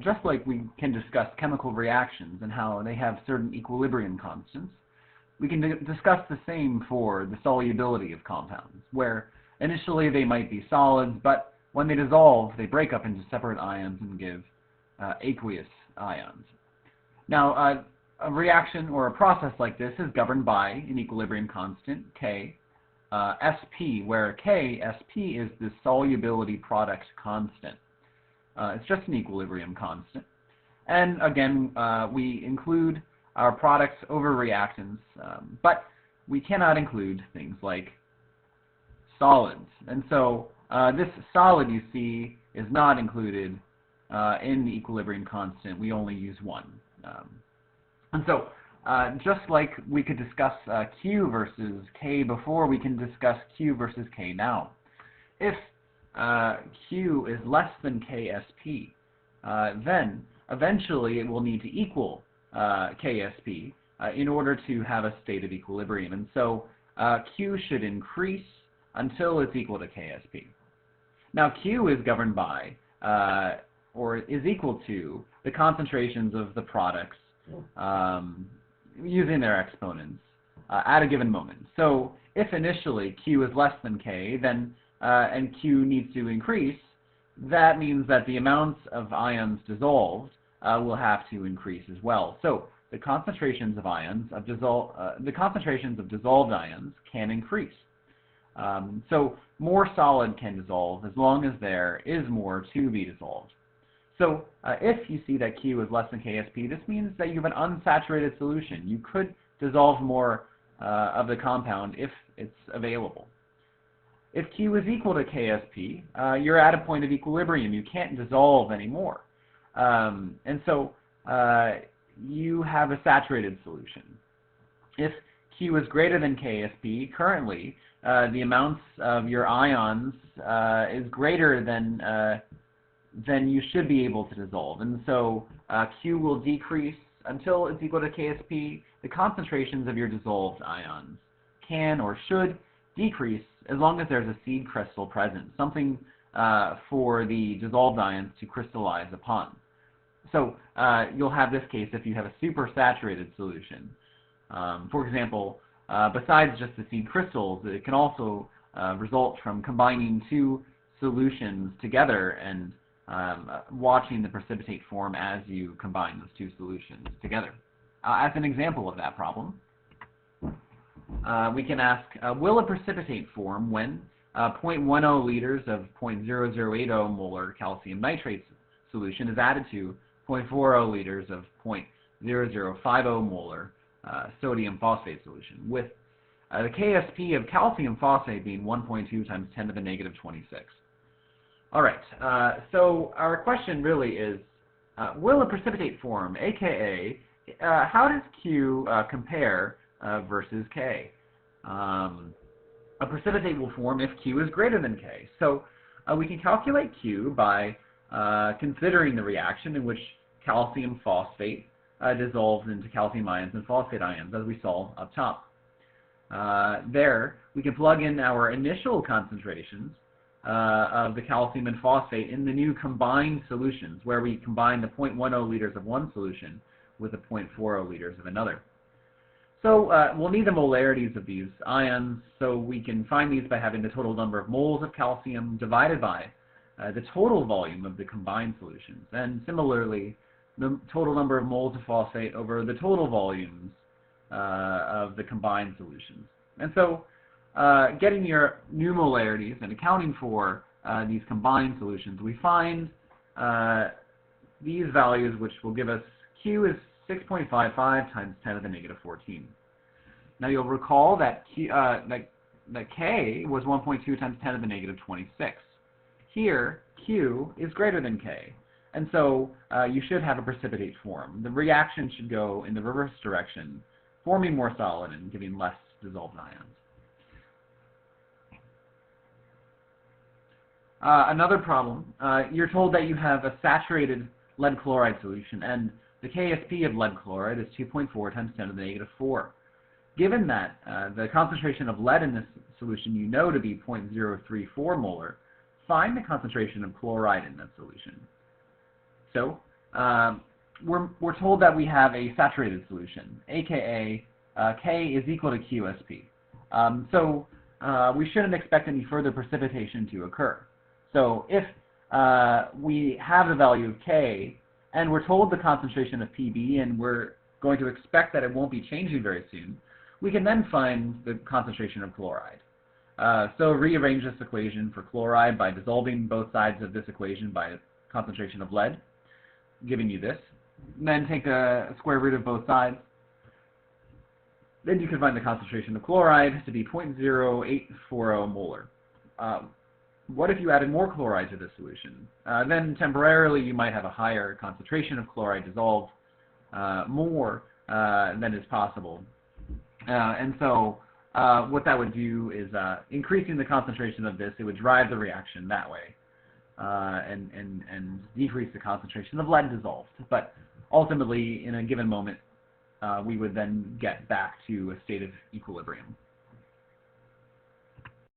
just like we can discuss chemical reactions and how they have certain equilibrium constants, we can discuss the same for the solubility of compounds, where initially they might be solids, but when they dissolve, they break up into separate ions and give aqueous ions. Now, a reaction or a process like this is governed by an equilibrium constant, K, Sp, where K, Sp, is the solubility product constant. It's just an equilibrium constant. And again, we include our products over reactants, but we cannot include things like solids. And so this solid you see is not included in the equilibrium constant. We only use one. And so just like we could discuss Q versus K before, we can discuss Q versus K now. If Q is less than KSP, then eventually it will need to equal KSP in order to have a state of equilibrium. And so Q should increase until it's equal to KSP. Now Q is governed by, or is equal to, the concentrations of the products using their exponents at a given moment. So if initially Q is less than K, then and Q needs to increase, that means that the amounts of ions dissolved will have to increase as well. So the concentrations of dissolved ions can increase. So more solid can dissolve as long as there is more to be dissolved. So if you see that Q is less than KSP, this means that you have an unsaturated solution. You could dissolve more of the compound if it's available. If Q is equal to KSP, you're at a point of equilibrium. You can't dissolve anymore. And so you have a saturated solution. If Q is greater than KSP, currently the amounts of your ions is greater than you should be able to dissolve. And so Q will decrease until it's equal to KSP. The concentrations of your dissolved ions can or should decrease as long as there's a seed crystal present, something for the dissolved ions to crystallize upon. So you'll have this case if you have a supersaturated solution. For example, besides just the seed crystals, it can also result from combining two solutions together and watching the precipitate form as you combine those two solutions together. As an example of that problem, we can ask, will a precipitate form when 0.10 liters of 0.0080 molar calcium nitrate solution is added to 0.40 liters of 0.0050 molar sodium phosphate solution, with the KSP of calcium phosphate being 1.2 times 10 to the negative 26. All right, so our question really is, will a precipitate form, aka how does Q compare versus K? A precipitate will form if Q is greater than K. So we can calculate Q by considering the reaction in which calcium phosphate dissolves into calcium ions and phosphate ions, as we saw up top. There, we can plug in our initial concentrations of the calcium and phosphate in the new combined solutions, where we combine the 0.10 liters of one solution with the 0.40 liters of another. So we'll need the molarities of these ions, so we can find these by having the total number of moles of calcium divided by the total volume of the combined solutions, and similarly the total number of moles of phosphate over the total volumes of the combined solutions. And so getting your new molarities and accounting for these combined solutions, we find these values, which will give us Q is 6.55 times 10 to the negative 14. Now you'll recall that K was 1.2 times 10 to the negative 26. Here, Q is greater than K, and so you should have a precipitate form. The reaction should go in the reverse direction, forming more solid and giving less dissolved ions. Another problem, you're told that you have a saturated lead chloride solution, and the KSP of lead chloride is 2.4 times 10 to the negative 4. Given that the concentration of lead in this solution you know to be 0.034 molar, find the concentration of chloride in that solution. So we're told that we have a saturated solution, aka K is equal to QSP. So we shouldn't expect any further precipitation to occur. So if we have the value of K, and we're told the concentration of PB, and we're going to expect that it won't be changing very soon, we can then find the concentration of chloride. So rearrange this equation for chloride by dissolving both sides of this equation by concentration of lead, giving you this. And then take the square root of both sides. Then you can find the concentration of chloride to be 0.0840 molar. What if you added more chloride to this solution? Then temporarily you might have a higher concentration of chloride dissolved, more than is possible. And so what that would do is increasing the concentration of this, it would drive the reaction that way, and decrease the concentration of lead dissolved. But ultimately, in a given moment, we would then get back to a state of equilibrium.